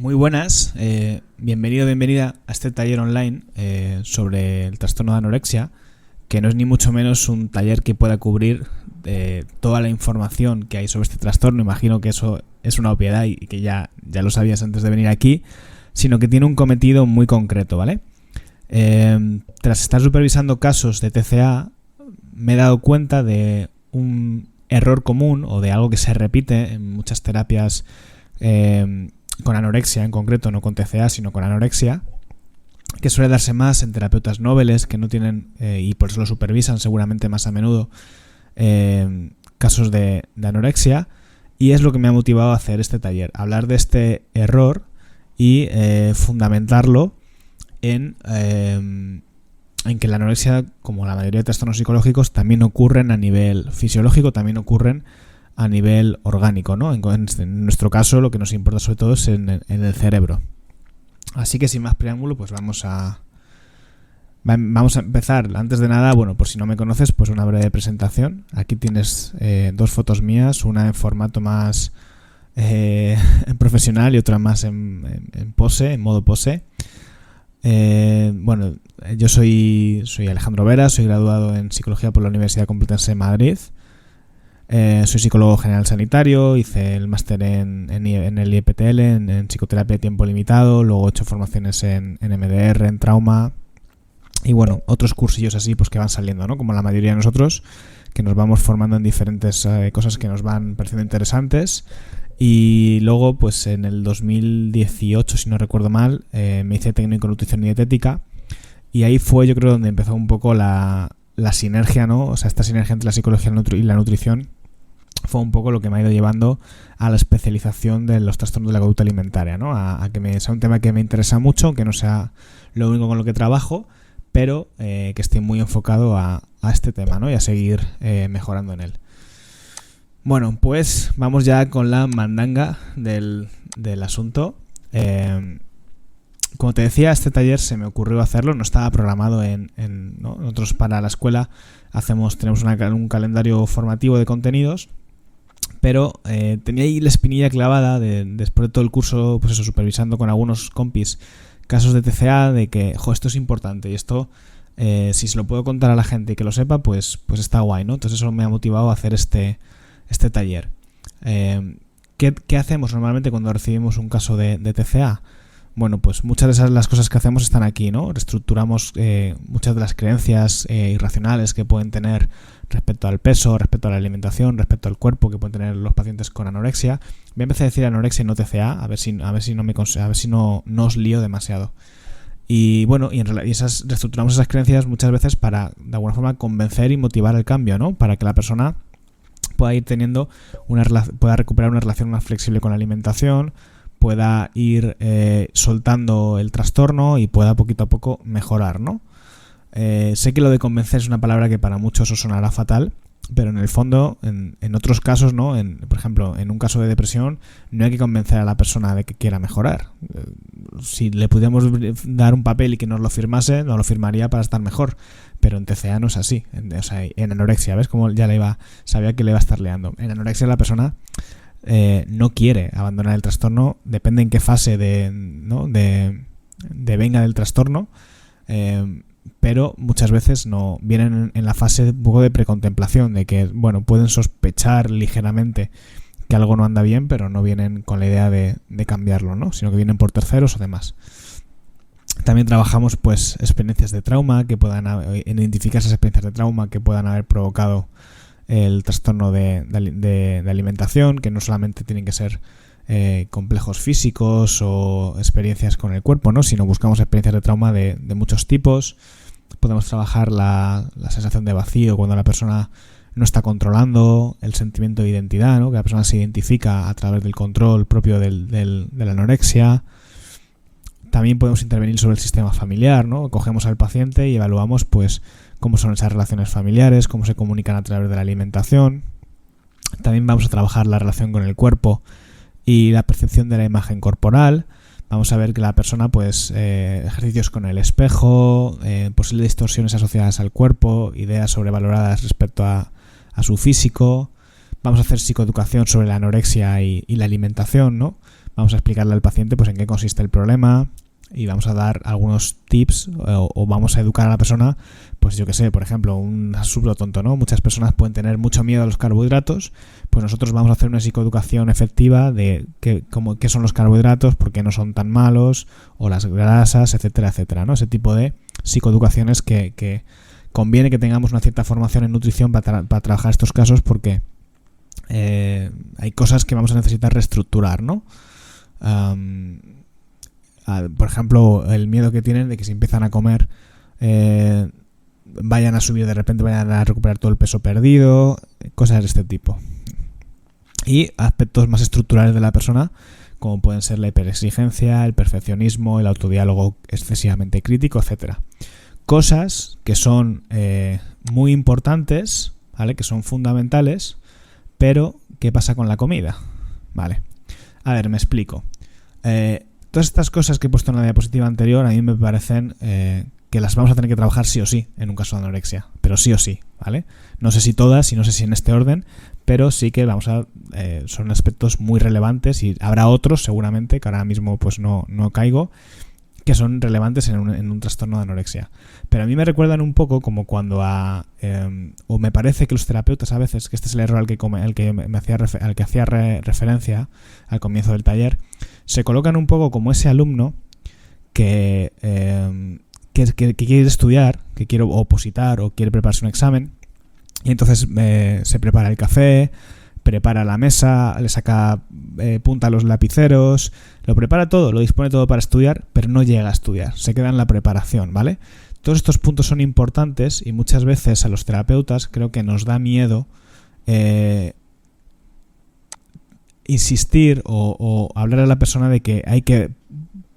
Muy buenas, bienvenida a este taller online sobre el trastorno de anorexia, que no es ni mucho menos un taller que pueda cubrir toda la información que hay sobre este trastorno. Imagino que eso es una obviedad y que ya lo sabías antes de venir aquí, sino que tiene un cometido muy concreto, ¿vale? Tras estar supervisando casos de TCA, me he dado cuenta de un error común o de algo que se repite en muchas terapias con anorexia en concreto, no con TCA, sino con anorexia, que suele darse más en terapeutas noveles que no tienen, y por eso lo supervisan seguramente más a menudo, casos de anorexia, y es lo que me ha motivado a hacer este taller, hablar de este error y fundamentarlo en que la anorexia, como la mayoría de trastornos psicológicos, también ocurren a nivel fisiológico, también ocurren a nivel orgánico, ¿no? En nuestro caso, lo que nos importa sobre todo es en el cerebro. Así que sin más preámbulo, pues vamos a empezar. Antes de nada, bueno, por si no me conoces, pues una breve presentación. Aquí tienes dos fotos mías, una en formato más profesional y otra más en pose, en modo pose. Bueno, yo soy Alejandro Vera, soy graduado en Psicología por la Universidad Complutense de Madrid. Soy psicólogo general sanitario, hice el máster en el IEPTL, en psicoterapia de tiempo limitado, luego he hecho formaciones en MDR, en trauma y bueno, otros cursillos así pues que van saliendo, ¿no? Como la mayoría de nosotros, que nos vamos formando en diferentes cosas que nos van pareciendo interesantes. Y luego pues en el 2018, si no recuerdo mal, me hice técnico en nutrición y dietética y ahí fue, yo creo, donde empezó un poco la sinergia, ¿no? O sea, esta sinergia entre la psicología y la nutrición fue un poco lo que me ha ido llevando a la especialización de los trastornos de la conducta alimentaria, ¿no? A que sea un tema que me interesa mucho, aunque no sea lo único con lo que trabajo, pero que esté muy enfocado a este tema, ¿no? Y a seguir mejorando en él. Bueno, pues vamos ya con la mandanga del asunto. Como te decía, este taller se me ocurrió hacerlo, no estaba programado ¿no? Nosotros para la escuela tenemos un calendario formativo de contenidos, pero tenía ahí la espinilla clavada después de todo el curso, pues eso, supervisando con algunos compis casos de TCA, de que, esto es importante y esto, si se lo puedo contar a la gente y que lo sepa, pues está guay, ¿no? Entonces eso me ha motivado a hacer este taller. ¿Qué hacemos normalmente cuando recibimos un caso de TCA? Bueno, pues muchas de las cosas que hacemos están aquí, ¿no? Reestructuramos muchas de las creencias irracionales que pueden tener respecto al peso, respecto a la alimentación, respecto al cuerpo que pueden tener los pacientes con anorexia. Voy a empezar a decir anorexia y no TCA, a ver si no os lío demasiado. Y bueno, reestructuramos esas creencias muchas veces para, de alguna forma, convencer y motivar el cambio, ¿no? Para que la persona pueda ir teniendo pueda recuperar una relación más flexible con la alimentación, pueda ir soltando el trastorno y pueda poquito a poco mejorar, ¿no? Sé que lo de convencer es una palabra que para muchos os sonará fatal, pero en el fondo, en otros casos, ¿no? Por ejemplo, en un caso de depresión, no hay que convencer a la persona de que quiera mejorar. Si le pudiéramos dar un papel y que nos lo firmase, nos lo firmaría para estar mejor. Pero en TCA no es así. En anorexia, ¿ves? Como sabía que le iba a estar liando. En anorexia la persona no quiere abandonar el trastorno, depende en qué fase de venga del trastorno, pero muchas veces no vienen en la fase un poco de precontemplación, de que bueno, pueden sospechar ligeramente que algo no anda bien, pero no vienen con la idea de cambiarlo, ¿no? Sino que vienen por terceros o demás. También trabajamos pues experiencias de trauma que puedan identificar esas experiencias de trauma que puedan haber provocado el trastorno de alimentación, que no solamente tienen que ser complejos físicos o experiencias con el cuerpo, ¿no? Sino buscamos experiencias de trauma de muchos tipos. Podemos trabajar la sensación de vacío cuando la persona no está controlando, el sentimiento de identidad, ¿no? Que la persona se identifica a través del control propio de la anorexia. También podemos intervenir sobre el sistema familiar, ¿no? Cogemos al paciente y evaluamos pues cómo son esas relaciones familiares, cómo se comunican a través de la alimentación. También vamos a trabajar la relación con el cuerpo y la percepción de la imagen corporal. Vamos a ver que la persona, pues, ejercicios con el espejo, posibles distorsiones asociadas al cuerpo, ideas sobrevaloradas respecto a su físico. Vamos a hacer psicoeducación sobre la anorexia y la alimentación, ¿no? vamos a explicarle al paciente pues en qué consiste el problema y vamos a dar algunos tips o vamos a educar a la persona, pues yo que sé, por ejemplo, un absurdo tonto, ¿no? Muchas personas pueden tener mucho miedo a los carbohidratos, pues nosotros vamos a hacer una psicoeducación efectiva de qué son los carbohidratos, por qué no son tan malos, o las grasas, etcétera, etcétera, ¿no? Ese tipo de psicoeducaciones que conviene que tengamos una cierta formación en nutrición para trabajar estos casos, porque hay cosas que vamos a necesitar reestructurar, ¿no? Por ejemplo, el miedo que tienen de que si empiezan a comer vayan a subir de repente, vayan a recuperar todo el peso perdido, cosas de este tipo. Y aspectos más estructurales de la persona, como pueden ser la hiperexigencia, el perfeccionismo, el autodiálogo excesivamente crítico, etcétera. Cosas que son muy importantes, ¿vale? Que son fundamentales, pero ¿qué pasa con la comida? Vale. A ver, me explico. Todas estas cosas que he puesto en la diapositiva anterior a mí me parecen que las vamos a tener que trabajar sí o sí en un caso de anorexia, pero sí o sí, ¿vale? No sé si todas y no sé si en este orden, pero sí que son aspectos muy relevantes y habrá otros seguramente que ahora mismo pues no caigo, que son relevantes en un trastorno de anorexia. Pero a mí me recuerdan un poco como cuando o me parece que los terapeutas a veces, que este es el error al que hacía referencia al comienzo del taller, se colocan un poco como ese alumno que quiere estudiar, que quiere opositar o quiere prepararse un examen, y entonces se prepara el café, prepara la mesa, le saca punta a los lapiceros, lo prepara todo, lo dispone todo para estudiar, pero no llega a estudiar, se queda en la preparación, ¿vale? Todos estos puntos son importantes y muchas veces a los terapeutas creo que nos da miedo insistir o hablar a la persona de que hay que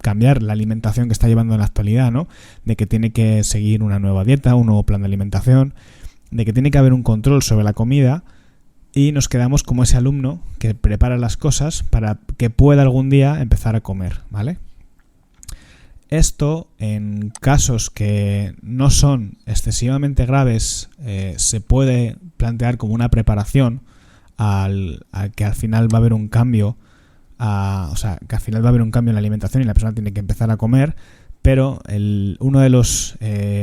cambiar la alimentación que está llevando en la actualidad, ¿no? De que tiene que seguir una nueva dieta, un nuevo plan de alimentación, de que tiene que haber un control sobre la comida, y nos quedamos como ese alumno que prepara las cosas para que pueda algún día empezar a comer, ¿vale? Esto, en casos que no son excesivamente graves, se puede plantear como una preparación a que al final va a haber un cambio, que al final va a haber un cambio en la alimentación y la persona tiene que empezar a comer, pero uno de los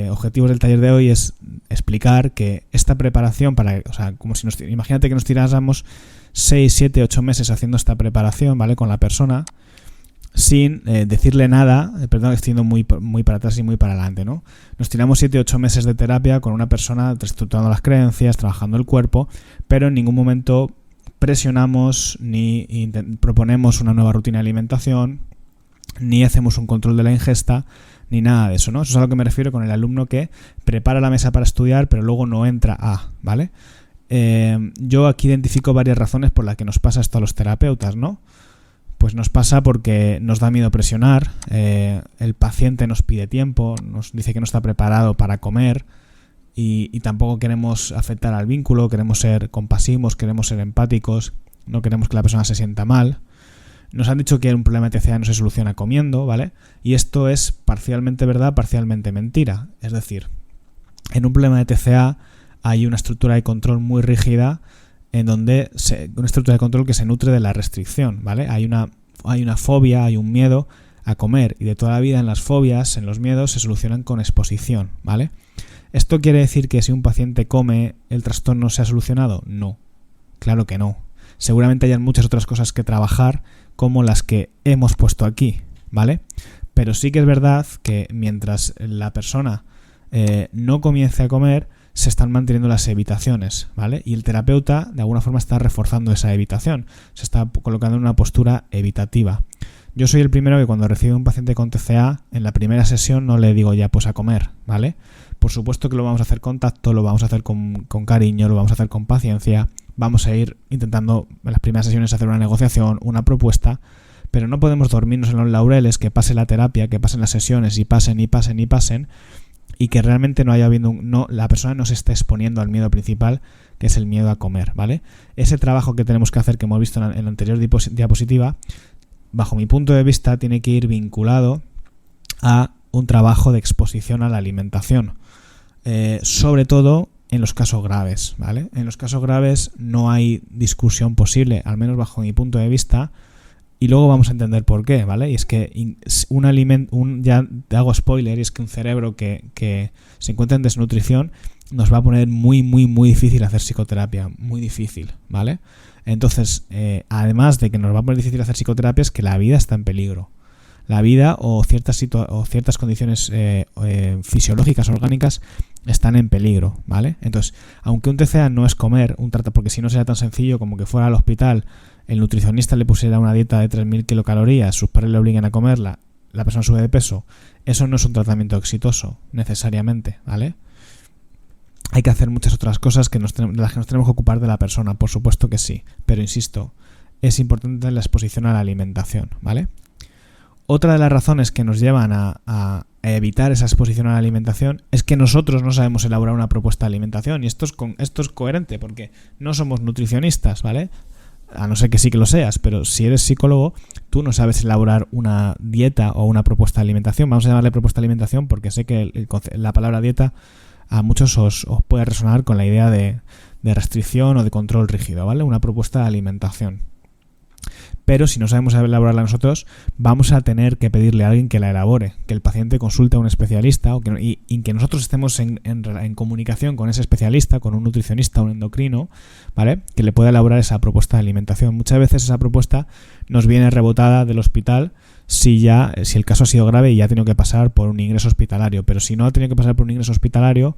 objetivos del taller de hoy es explicar que esta preparación como si imagínate que nos tirásemos 6, 7, 8 meses haciendo esta preparación, ¿vale? Con la persona, sin decirle nada, estoy yendo muy para atrás y muy para adelante, ¿no? Nos tiramos 7, 8 meses de terapia con una persona reestructurando las creencias, trabajando el cuerpo, pero en ningún momento presionamos ni proponemos una nueva rutina de alimentación, ni hacemos un control de la ingesta, ni nada de eso, ¿no? Eso es a lo que me refiero con el alumno que prepara la mesa para estudiar, pero luego no entra ¿vale? Yo aquí identifico varias razones por las que nos pasa esto a los terapeutas, ¿no? Pues nos pasa porque nos da miedo presionar, el paciente nos pide tiempo, nos dice que no está preparado para comer y tampoco queremos afectar al vínculo, queremos ser compasivos, queremos ser empáticos, no queremos que la persona se sienta mal. Nos han dicho que un problema de TCA no se soluciona comiendo, ¿vale? Y esto es parcialmente verdad, parcialmente mentira. Es decir, en un problema de TCA hay una estructura de control muy rígida en donde una estructura de control que se nutre de la restricción, ¿vale? Hay una fobia, hay un miedo a comer, y de toda la vida en las fobias, en los miedos, se solucionan con exposición, ¿vale? ¿Esto quiere decir que si un paciente come el trastorno se ha solucionado? No, claro que no. Seguramente hayan muchas otras cosas que trabajar, como las que hemos puesto aquí, ¿vale? Pero sí que es verdad que mientras la persona no comience a comer, se están manteniendo las evitaciones, ¿vale? Y el terapeuta de alguna forma está reforzando esa evitación, se está colocando en una postura evitativa. Yo soy el primero que cuando recibo un paciente con TCA, en la primera sesión no le digo ya pues a comer, ¿vale? Por supuesto que lo vamos a hacer con tacto, lo vamos a hacer con cariño, lo vamos a hacer con paciencia, vamos a ir intentando en las primeras sesiones hacer una negociación, una propuesta, pero no podemos dormirnos en los laureles, que pase la terapia, que pasen las sesiones y pasen, y que realmente la persona no se esté exponiendo al miedo principal, que es el miedo a comer, ¿vale? Ese trabajo que tenemos que hacer, que hemos visto en la anterior diapositiva, bajo mi punto de vista, tiene que ir vinculado a un trabajo de exposición a la alimentación, sobre todo en los casos graves, ¿vale? En los casos graves no hay discusión posible, al menos bajo mi punto de vista, Y luego vamos a entender por qué, ¿vale? Y es que ya te hago spoiler, y es que un cerebro que se encuentra en desnutrición nos va a poner muy, muy, muy difícil hacer psicoterapia, muy difícil, ¿vale? Entonces, además de que nos va a poner difícil hacer psicoterapia, es que la vida está en peligro. La vida o ciertas condiciones fisiológicas, orgánicas, están en peligro, ¿vale? Entonces, aunque un TCA no es comer, porque si no sería tan sencillo como que fuera al hospital, el nutricionista le pusiera una dieta de 3.000 kilocalorías, sus padres le obliguen a comerla, la persona sube de peso, eso no es un tratamiento exitoso, necesariamente, ¿vale? Hay que hacer muchas otras cosas de las que nos tenemos que ocupar de la persona, por supuesto que sí, pero insisto, es importante la exposición a la alimentación, ¿vale? Otra de las razones que nos llevan a evitar esa exposición a la alimentación es que nosotros no sabemos elaborar una propuesta de alimentación, y esto es coherente porque no somos nutricionistas, ¿vale? A no ser que sí que lo seas, pero si eres psicólogo, tú no sabes elaborar una dieta o una propuesta de alimentación. Vamos a llamarle propuesta de alimentación porque sé que la palabra dieta a muchos os puede resonar con la idea de restricción o de control rígido, ¿vale? Una propuesta de alimentación. Pero si no sabemos elaborarla nosotros, vamos a tener que pedirle a alguien que la elabore, que el paciente consulte a un especialista y que nosotros estemos en comunicación con ese especialista, con un nutricionista, un endocrino, ¿vale? Que le pueda elaborar esa propuesta de alimentación. Muchas veces esa propuesta nos viene rebotada del hospital si el caso ha sido grave y ya ha tenido que pasar por un ingreso hospitalario. Pero si no ha tenido que pasar por un ingreso hospitalario,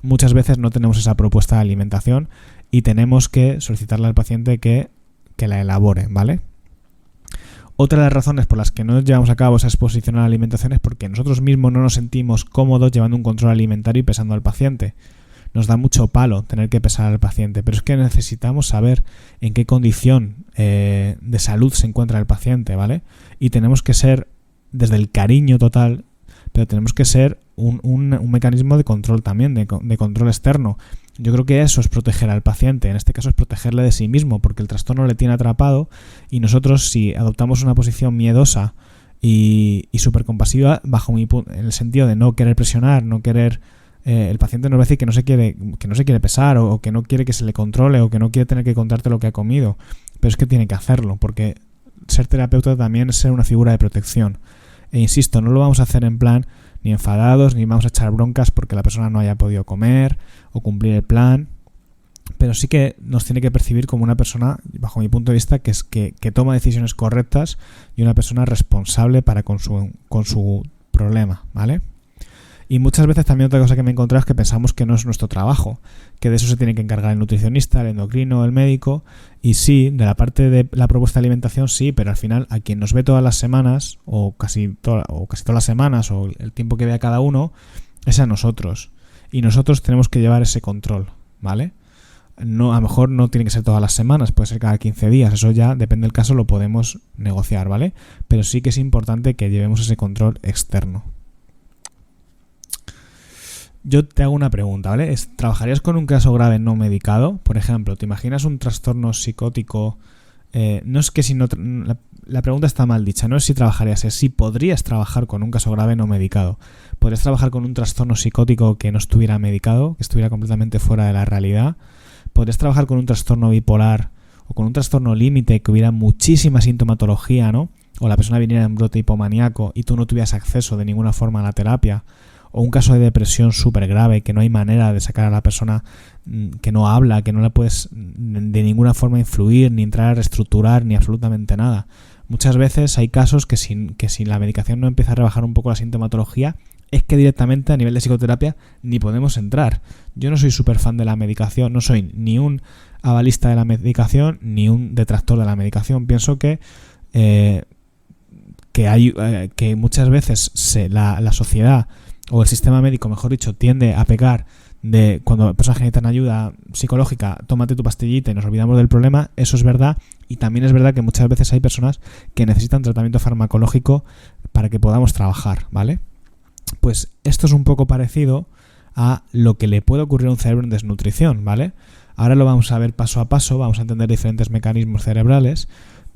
muchas veces no tenemos esa propuesta de alimentación y tenemos que solicitarle al paciente que la elabore, ¿vale? Otra de las razones por las que no llevamos a cabo esa exposición a la alimentación es porque nosotros mismos no nos sentimos cómodos llevando un control alimentario y pesando al paciente. Nos da mucho palo tener que pesar al paciente, pero es que necesitamos saber en qué condición de salud se encuentra el paciente, ¿vale? Y tenemos que ser, desde el cariño total, pero tenemos que ser un mecanismo de control también, de control externo. Yo creo que eso es proteger al paciente, en este caso es protegerle de sí mismo, porque el trastorno le tiene atrapado y nosotros, si adoptamos una posición miedosa y supercompasiva, en el sentido de no querer presionar, no querer... el paciente nos va a decir que no se quiere pesar o que no quiere que se le controle o que no quiere tener que contarte lo que ha comido, pero es que tiene que hacerlo, porque ser terapeuta también es ser una figura de protección. E insisto, no lo vamos a hacer en plan ni enfadados, ni vamos a echar broncas porque la persona no haya podido comer o cumplir el plan, pero sí que nos tiene que percibir como una persona, bajo mi punto de vista, que toma decisiones correctas y una persona responsable con su problema, ¿vale? Y muchas veces también otra cosa que me he encontrado es que pensamos que no es nuestro trabajo, que de eso se tiene que encargar el nutricionista, el endocrino, el médico, y sí, de la parte de la propuesta de alimentación sí, pero al final a quien nos ve todas las semanas, o casi todas las semanas, o el tiempo que vea cada uno, es a nosotros. Y nosotros tenemos que llevar ese control, ¿vale? No, a lo mejor no tiene que ser todas las semanas, puede ser cada 15 días, eso ya depende del caso, lo podemos negociar, ¿vale? Pero sí que es importante que llevemos ese control externo. Yo te hago una pregunta, ¿vale? ¿Trabajarías con un caso grave no medicado? Por ejemplo, ¿te imaginas un trastorno psicótico? No es que si no... La pregunta está mal dicha, no es si trabajarías, es si podrías trabajar con un caso grave no medicado. ¿Podrías trabajar con un trastorno psicótico que no estuviera medicado, que estuviera completamente fuera de la realidad? ¿Podrías trabajar con un trastorno bipolar o con un trastorno límite que hubiera muchísima sintomatología, ¿no? O la persona viniera en brote hipomaníaco y tú no tuvieras acceso de ninguna forma a la terapia? O un caso de depresión súper grave, que no hay manera de sacar a la persona, que no habla, que no la puedes de ninguna forma influir, ni entrar a reestructurar, ni absolutamente nada. Muchas veces hay casos que sin la medicación no empieza a rebajar un poco la sintomatología, es que directamente a nivel de psicoterapia ni podemos entrar. Yo no soy súper fan de la medicación, no soy ni un avalista de la medicación, ni un detractor de la medicación. Pienso que muchas veces la sociedad o el sistema médico, mejor dicho, tiende a pecar de cuando personas que necesitan ayuda psicológica, tómate tu pastillita y nos olvidamos del problema. Eso es verdad, y también es verdad que muchas veces hay personas que necesitan tratamiento farmacológico para que podamos trabajar, ¿vale? Pues esto es un poco parecido a lo que le puede ocurrir a un cerebro en desnutrición, ¿vale? Ahora lo vamos a ver paso a paso, vamos a entender diferentes mecanismos cerebrales,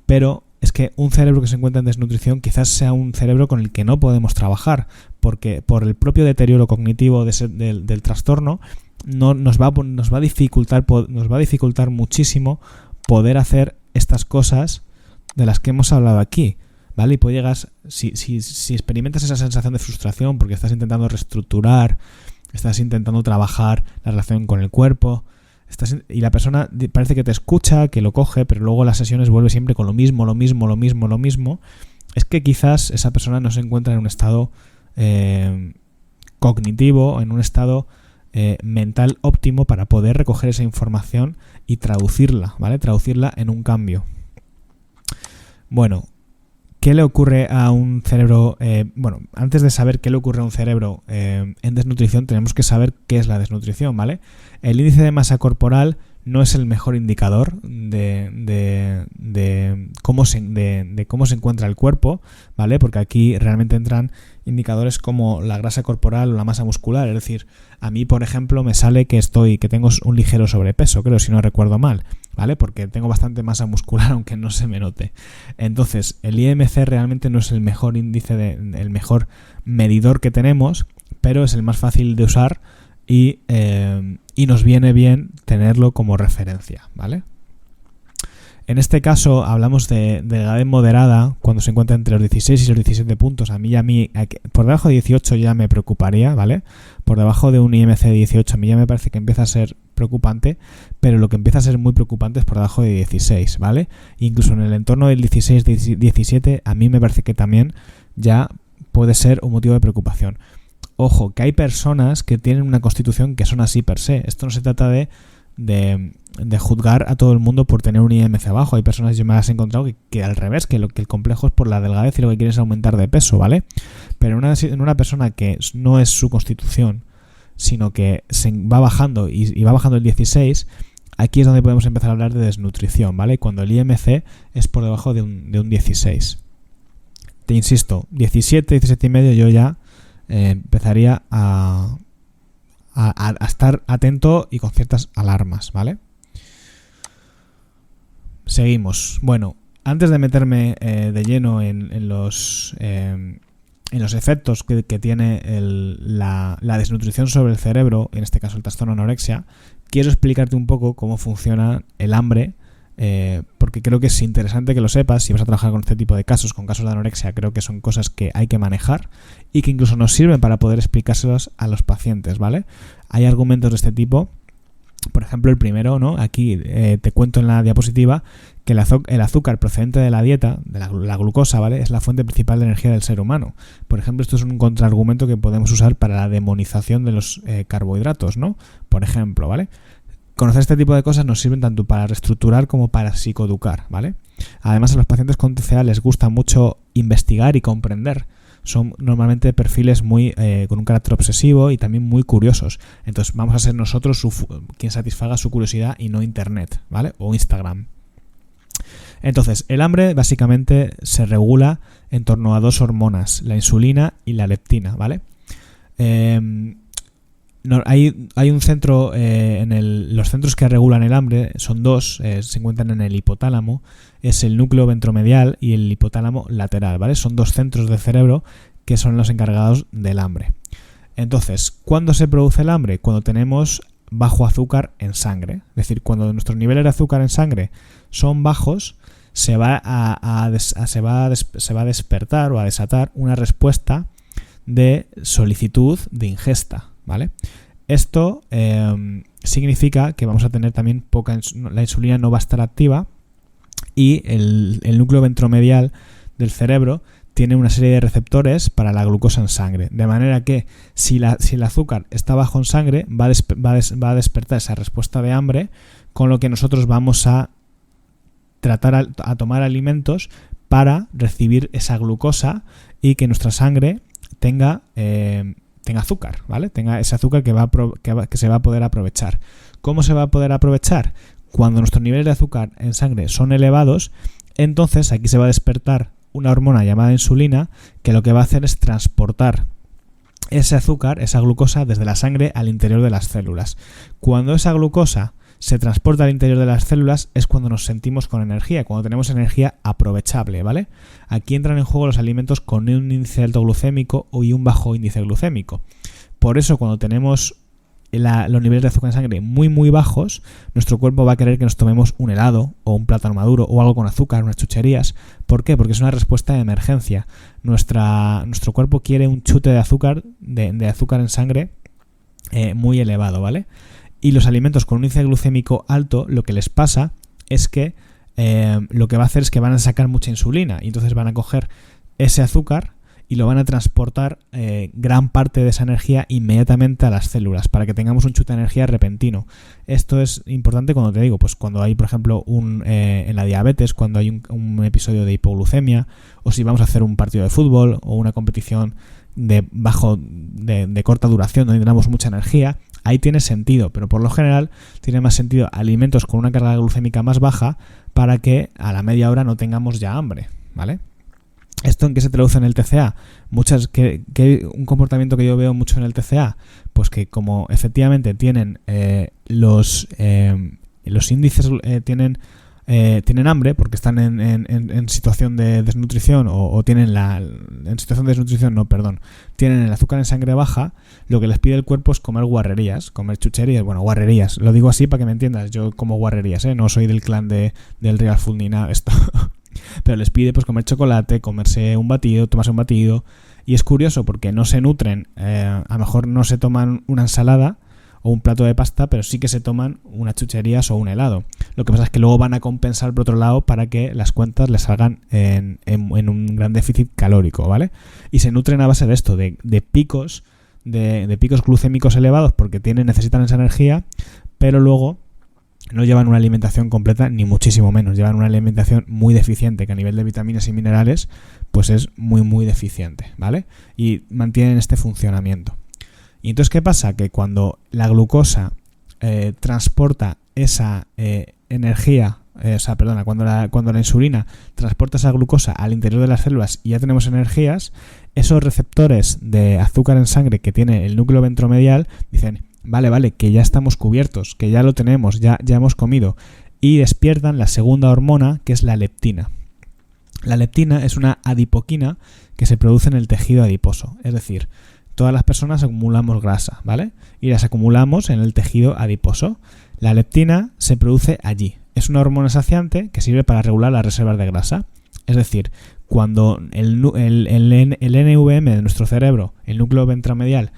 pero es que un cerebro que se encuentra en desnutrición quizás sea un cerebro con el que no podemos trabajar, porque por el propio deterioro cognitivo del trastorno nos va a dificultar muchísimo poder hacer estas cosas de las que hemos hablado aquí, ¿vale? Y pues llegas, si experimentas esa sensación de frustración porque estás intentando reestructurar, estás intentando trabajar la relación con el cuerpo, y la persona parece que te escucha, que lo coge, pero luego las sesiones vuelve siempre con lo mismo, es que quizás esa persona no se encuentra en un estado cognitivo, en un estado mental óptimo para poder recoger esa información y traducirla, ¿vale? Traducirla en un cambio. Bueno, ¿qué le ocurre a un cerebro? Antes de saber qué le ocurre a un cerebro en desnutrición, tenemos que saber qué es la desnutrición, ¿vale? El índice de masa corporal no es el mejor indicador de cómo se encuentra el cuerpo, ¿vale? Porque aquí realmente entran indicadores como la grasa corporal o la masa muscular. Es decir, a mí, por ejemplo, me sale que tengo un ligero sobrepeso, creo, si no recuerdo mal, ¿vale? Porque tengo bastante masa muscular, aunque no se me note. Entonces, el IMC realmente no es el mejor índice, el mejor medidor que tenemos, pero es el más fácil de usar y nos viene bien tenerlo como referencia, ¿vale? En este caso hablamos de delgadez moderada cuando se encuentra entre los 16 y los 17 puntos. A mí por debajo de 18 ya me preocuparía, ¿vale? Por debajo de un IMC de 18 a mí ya me parece que empieza a ser preocupante, pero lo que empieza a ser muy preocupante es por debajo de 16, ¿vale? Incluso en el entorno del 16-17 a mí me parece que también ya puede ser un motivo de preocupación. Ojo, que hay personas que tienen una constitución que son así per se. Esto no se trata de juzgar a todo el mundo por tener un IMC bajo. Hay personas, yo me las he encontrado que al revés, que el complejo es por la delgadez y lo que quieren es aumentar de peso, ¿vale? Pero en una persona que no es su constitución, sino que se va bajando y va bajando el 16, aquí es donde podemos empezar a hablar de desnutrición, ¿vale? Cuando el IMC es por debajo de un 16. Te insisto, 17 y medio yo ya empezaría a estar atento y con ciertas alarmas, ¿vale? Seguimos. Bueno, antes de meterme de lleno en los efectos que tiene la desnutrición sobre el cerebro, en este caso el trastorno de anorexia, quiero explicarte un poco cómo funciona el hambre, porque creo que es interesante que lo sepas. Si vas a trabajar con este tipo de casos, con casos de anorexia, creo que son cosas que hay que manejar y que incluso nos sirven para poder explicárselos a los pacientes, ¿vale? Hay argumentos de este tipo. Por ejemplo, el primero, ¿no? Aquí te cuento en la diapositiva que el azúcar procedente de la dieta, de la glucosa, ¿vale? Es la fuente principal de energía del ser humano. Por ejemplo, esto es un contraargumento que podemos usar para la demonización de los carbohidratos, ¿no? Por ejemplo, ¿vale? Conocer este tipo de cosas nos sirven tanto para reestructurar como para psicoeducar, ¿vale? Además, a los pacientes con TCA les gusta mucho investigar y comprender. Son normalmente perfiles con un carácter obsesivo y también muy curiosos. Entonces vamos a ser nosotros quien satisfaga su curiosidad y no Internet, ¿vale? O Instagram. Entonces, el hambre básicamente se regula en torno a dos hormonas, la insulina y la leptina, ¿vale? Hay un centro, los centros que regulan el hambre son dos, se encuentran en el hipotálamo, es el núcleo ventromedial y el hipotálamo lateral, ¿vale? Son dos centros del cerebro que son los encargados del hambre. Entonces, ¿cuándo se produce el hambre? Cuando tenemos bajo azúcar en sangre, es decir, cuando nuestros niveles de azúcar en sangre son bajos, se va a despertar o a desatar una respuesta de solicitud de ingesta, ¿vale? Esto significa que vamos a tener también la insulina no va a estar activa y el núcleo ventromedial del cerebro tiene una serie de receptores para la glucosa en sangre, de manera que si el azúcar está bajo en sangre va a despertar esa respuesta de hambre, con lo que nosotros vamos a tratar a tomar alimentos para recibir esa glucosa y que nuestra sangre tenga azúcar, ¿vale? Tenga ese azúcar que se va a poder aprovechar. ¿Cómo se va a poder aprovechar? Cuando nuestros niveles de azúcar en sangre son elevados, entonces aquí se va a despertar una hormona llamada insulina que lo que va a hacer es transportar ese azúcar, esa glucosa, desde la sangre al interior de las células. Cuando esa glucosa se transporta al interior de las células es cuando nos sentimos con energía, cuando tenemos energía aprovechable, ¿vale? Aquí entran en juego los alimentos con un índice alto glucémico y un bajo índice glucémico. Por eso cuando tenemos los niveles de azúcar en sangre muy muy bajos, nuestro cuerpo va a querer que nos tomemos un helado o un plátano maduro o algo con azúcar, unas chucherías. ¿Por qué? Porque es una respuesta de emergencia. Nuestro cuerpo quiere un chute de azúcar, de azúcar en sangre muy elevado, ¿vale? Y los alimentos con un índice glucémico alto, lo que les pasa es que lo que va a hacer es que van a sacar mucha insulina y entonces van a coger ese azúcar y lo van a transportar gran parte de esa energía inmediatamente a las células para que tengamos un chute de energía repentino. Esto es importante cuando te digo, pues cuando hay, por ejemplo, en la diabetes, cuando hay un episodio de hipoglucemia, o si vamos a hacer un partido de fútbol o una competición de corta duración donde tenemos mucha energía. Ahí tiene sentido, pero por lo general tiene más sentido alimentos con una carga glucémica más baja para que a la media hora no tengamos ya hambre, ¿vale? ¿Esto en qué se traduce en el TCA? Un comportamiento que yo veo mucho en el TCA, pues que como efectivamente tienen los índices, tienen hambre porque están en situación de desnutrición o tienen en situación de desnutrición, tienen el azúcar en sangre baja, lo que les pide el cuerpo es comer guarrerías, comer chucherías, guarrerías, lo digo así para que me entiendas, yo como guarrerías, no soy del clan del Real Food ni nada de esto, pero les pide pues comer chocolate, comerse un batido, tomarse un batido, y es curioso porque no se nutren, a lo mejor no se toman una ensalada o un plato de pasta, pero sí que se toman unas chucherías o un helado. Lo que pasa es que luego van a compensar por otro lado para que las cuentas les salgan en un gran déficit calórico, ¿vale? Y se nutren a base de esto, de picos glucémicos elevados porque necesitan esa energía, pero luego no llevan una alimentación completa ni muchísimo menos, llevan una alimentación muy deficiente que a nivel de vitaminas y minerales pues es muy muy deficiente, ¿vale? Y mantienen este funcionamiento. Y entonces, ¿qué pasa? Que cuando la glucosa transporta esa energía, cuando la insulina transporta esa glucosa al interior de las células y ya tenemos energías, esos receptores de azúcar en sangre que tiene el núcleo ventromedial dicen, vale, que ya estamos cubiertos, que ya lo tenemos, ya hemos comido, y despiertan la segunda hormona, que es la leptina. La leptina es una adipoquina que se produce en el tejido adiposo, es decir, todas las personas acumulamos grasa, ¿vale? Y las acumulamos en el tejido adiposo. La leptina se produce allí. Es una hormona saciante que sirve para regular las reservas de grasa. Es decir, cuando el NVM de nuestro cerebro, el núcleo ventromedial,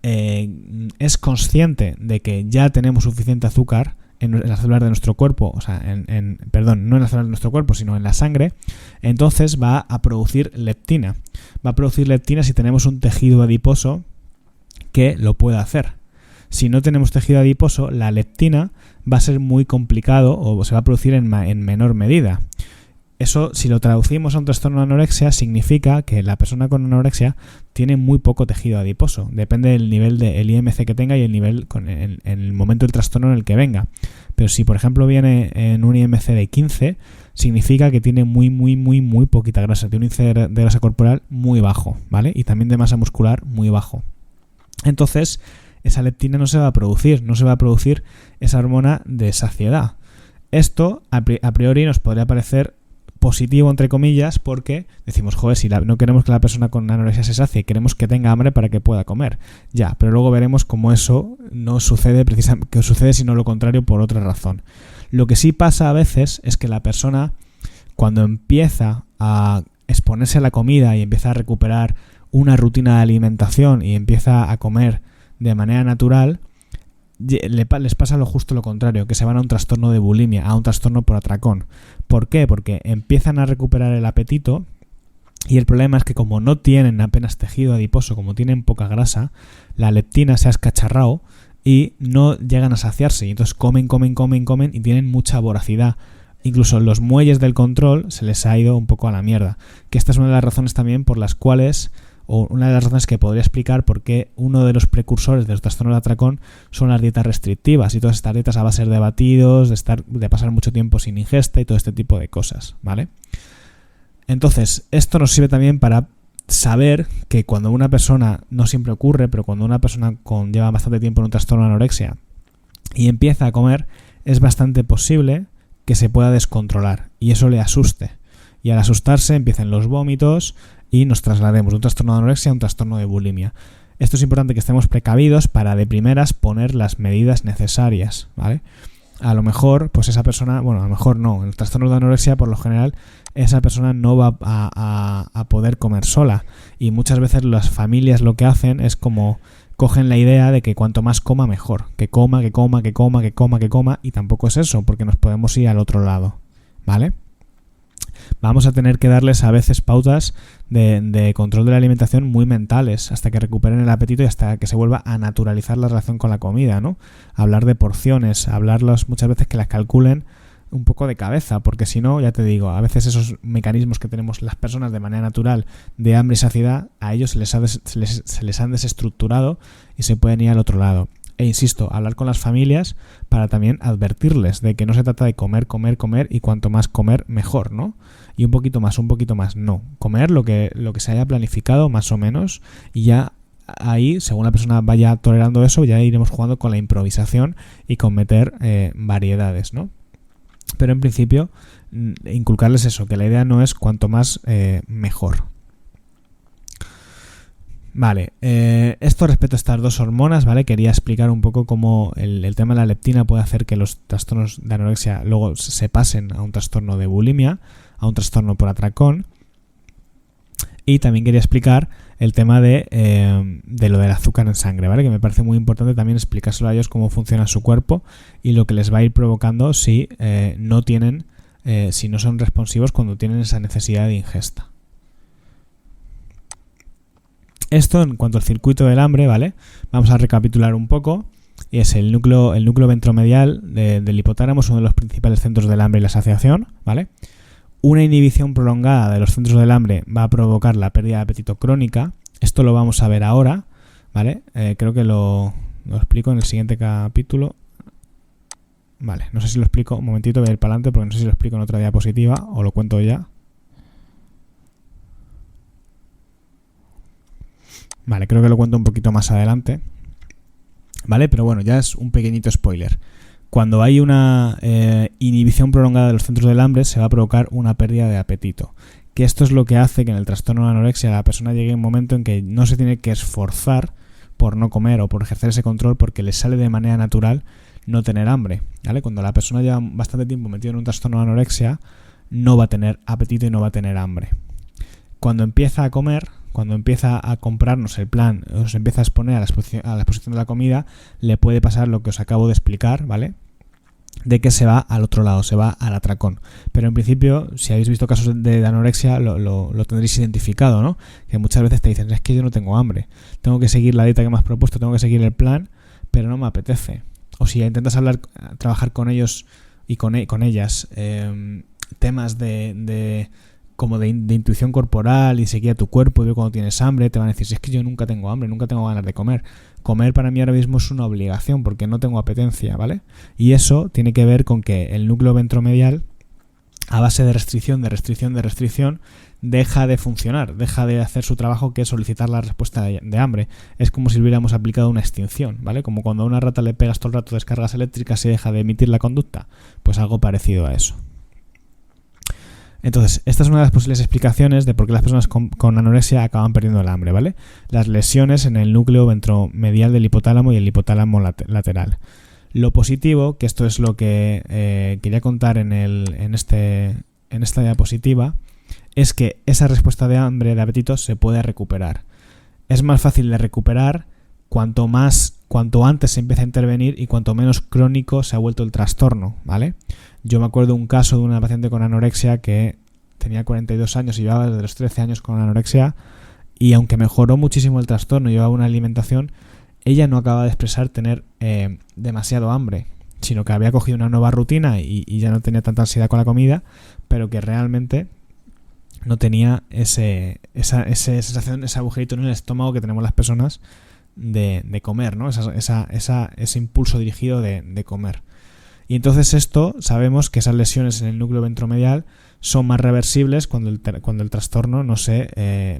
es consciente de que ya tenemos suficiente azúcar en las células de nuestro cuerpo, no en las células de nuestro cuerpo, sino en la sangre, entonces va a producir leptina. Va a producir leptina si tenemos un tejido adiposo que lo pueda hacer. Si no tenemos tejido adiposo, la leptina va a ser muy complicado o se va a producir en menor medida. Eso, si lo traducimos a un trastorno de anorexia, significa que la persona con anorexia tiene muy poco tejido adiposo. Depende del nivel del IMC que tenga y el nivel en el momento del trastorno en el que venga. Pero si, por ejemplo, viene en un IMC de 15, significa que tiene muy, muy, muy, muy poquita grasa. Tiene un índice de grasa corporal muy bajo, ¿vale? Y también de masa muscular muy bajo. Entonces, esa leptina no se va a producir esa hormona de saciedad. Esto, a priori, nos podría parecer positivo, entre comillas, porque decimos, joder, si no queremos que la persona con anorexia se sacie, queremos que tenga hambre para que pueda comer. Ya, pero luego veremos cómo eso no sucede, que sucede sino lo contrario por otra razón. Lo que sí pasa a veces es que la persona, cuando empieza a exponerse a la comida y empieza a recuperar una rutina de alimentación y empieza a comer de manera natural, les pasa justo lo contrario, que se van a un trastorno de bulimia, a un trastorno por atracón. ¿Por qué? Porque empiezan a recuperar el apetito y el problema es que como no tienen apenas tejido adiposo, como tienen poca grasa, la leptina se ha escacharrado y no llegan a saciarse y entonces comen y tienen mucha voracidad. Incluso los muelles del control se les ha ido un poco a la mierda, que esta es una de las razones también por las cuales, o una de las razones que podría explicar por qué uno de los precursores de los trastornos de atracón son las dietas restrictivas y todas estas dietas a base de batidos, de pasar mucho tiempo sin ingesta y todo este tipo de cosas, ¿vale? Entonces, esto nos sirve también para saber que cuando una persona, no siempre ocurre, pero cuando una persona lleva bastante tiempo en un trastorno de anorexia y empieza a comer, es bastante posible que se pueda descontrolar y eso le asuste. Y al asustarse empiezan los vómitos y nos traslademos de un trastorno de anorexia a un trastorno de bulimia. Esto es importante que estemos precavidos para de primeras poner las medidas necesarias, ¿vale? A lo mejor, pues esa persona, bueno, a lo mejor no, en el trastorno de anorexia, por lo general, esa persona no va a poder comer sola. Y muchas veces las familias lo que hacen es como cogen la idea de que cuanto más coma, mejor. Que coma, y tampoco es eso, porque nos podemos ir al otro lado, ¿vale? Vamos a tener que darles a veces pautas de control de la alimentación muy mentales hasta que recuperen el apetito y hasta que se vuelva a naturalizar la relación con la comida, ¿no? Hablar de porciones, hablarlos muchas veces que las calculen un poco de cabeza, porque si no, ya te digo, a veces esos mecanismos que tenemos las personas de manera natural de hambre y saciedad, a ellos se les han desestructurado y se pueden ir al otro lado. E insisto, hablar con las familias para también advertirles de que no se trata de comer y cuanto más comer, mejor, ¿no? Y un poquito más, no. Comer lo que se haya planificado más o menos y ya ahí, según la persona vaya tolerando eso, ya iremos jugando con la improvisación y con meter variedades, ¿no? Pero en principio, inculcarles eso, que la idea no es cuanto más, mejor. Vale, esto respecto a estas dos hormonas, ¿vale? Quería explicar un poco cómo el tema de la leptina puede hacer que los trastornos de anorexia luego se pasen a un trastorno de bulimia, a un trastorno por atracón. Y también quería explicar el tema de lo del azúcar en sangre, ¿vale? Que me parece muy importante también explicárselo a ellos cómo funciona su cuerpo y lo que les va a ir provocando si no son responsivos cuando tienen esa necesidad de ingesta. Esto en cuanto al circuito del hambre, ¿vale? Vamos a recapitular un poco. Y es el núcleo ventromedial del hipotálamo, es uno de los principales centros del hambre y la saciación, ¿vale? Una inhibición prolongada de los centros del hambre va a provocar la pérdida de apetito crónica. Esto lo vamos a ver ahora, ¿vale? Creo que lo explico en el siguiente capítulo. Vale, no sé si lo explico. Un momentito, voy a ir para adelante porque no sé si lo explico en otra diapositiva o lo cuento ya. Vale, creo que lo cuento un poquito más adelante. Vale, pero bueno, ya es un pequeñito spoiler. Cuando hay una inhibición prolongada de los centros del hambre, se va a provocar una pérdida de apetito. Que esto es lo que hace que en el trastorno de anorexia la persona llegue a un momento en que no se tiene que esforzar por no comer o por ejercer ese control porque le sale de manera natural no tener hambre, ¿vale? Cuando la persona lleva bastante tiempo metida en un trastorno de anorexia, no va a tener apetito y no va a tener hambre. Cuando empieza a comer, cuando empieza a comprarnos el plan, o se empieza a exponer a la exposición de la comida, le puede pasar lo que os acabo de explicar, ¿vale? De que se va al otro lado, se va al atracón. Pero en principio, si habéis visto casos de anorexia, lo tendréis identificado, ¿no? Que muchas veces te dicen, es que yo no tengo hambre, tengo que seguir la dieta que me has propuesto, tengo que seguir el plan, pero no me apetece. O si intentas trabajar con ellos y con ellas temas de intuición corporal y seguir a tu cuerpo y ver cuando tienes hambre, te van a decir, si es que yo nunca tengo hambre, nunca tengo ganas de comer. Comer para mí ahora mismo es una obligación porque no tengo apetencia, ¿vale? Y eso tiene que ver con que el núcleo ventromedial, a base de restricción, deja de funcionar, deja de hacer su trabajo, que es solicitar la respuesta de hambre. Es como si hubiéramos aplicado una extinción, ¿vale? Como cuando a una rata le pegas todo el rato descargas eléctricas y deja de emitir la conducta. Pues algo parecido a eso. Entonces, esta es una de las posibles explicaciones de por qué las personas con anorexia acaban perdiendo el hambre, ¿vale? Las lesiones en el núcleo ventromedial del hipotálamo y el hipotálamo lateral. Lo positivo, que esto es lo que quería contar en esta diapositiva, es que esa respuesta de hambre, de apetito, se puede recuperar. Es más fácil de recuperar cuanto antes se empieza a intervenir y cuanto menos crónico se ha vuelto el trastorno, ¿vale? Yo me acuerdo un caso de una paciente con anorexia que tenía 42 años y llevaba desde los 13 años con anorexia, y aunque mejoró muchísimo el trastorno y llevaba una alimentación, ella no acababa de expresar tener demasiado hambre, sino que había cogido una nueva rutina y ya no tenía tanta ansiedad con la comida, pero que realmente no tenía esa sensación, ese agujerito en el estómago que tenemos las personas de comer, ¿no? Ese impulso dirigido de comer. Y entonces sabemos que esas lesiones en el núcleo ventromedial son más reversibles cuando el trastorno no se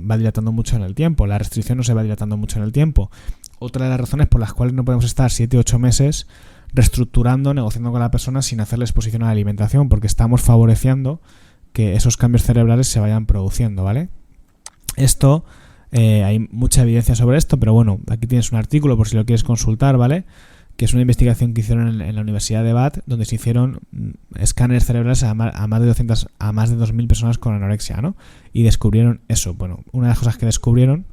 va dilatando mucho en el tiempo, la restricción no se va dilatando mucho en el tiempo. Otra de las razones por las cuales no podemos estar 7 u 8 meses reestructurando, negociando con la persona sin hacerle exposición a la alimentación, porque estamos favoreciendo que esos cambios cerebrales se vayan produciendo, ¿vale? Esto Hay mucha evidencia sobre esto, pero bueno, aquí tienes un artículo por si lo quieres consultar, ¿vale? Que es una investigación que hicieron en la Universidad de Bath, donde se hicieron escáneres cerebrales a más de 2.000 personas con anorexia, ¿no? Y descubrieron eso. Bueno, una de las cosas que descubrieron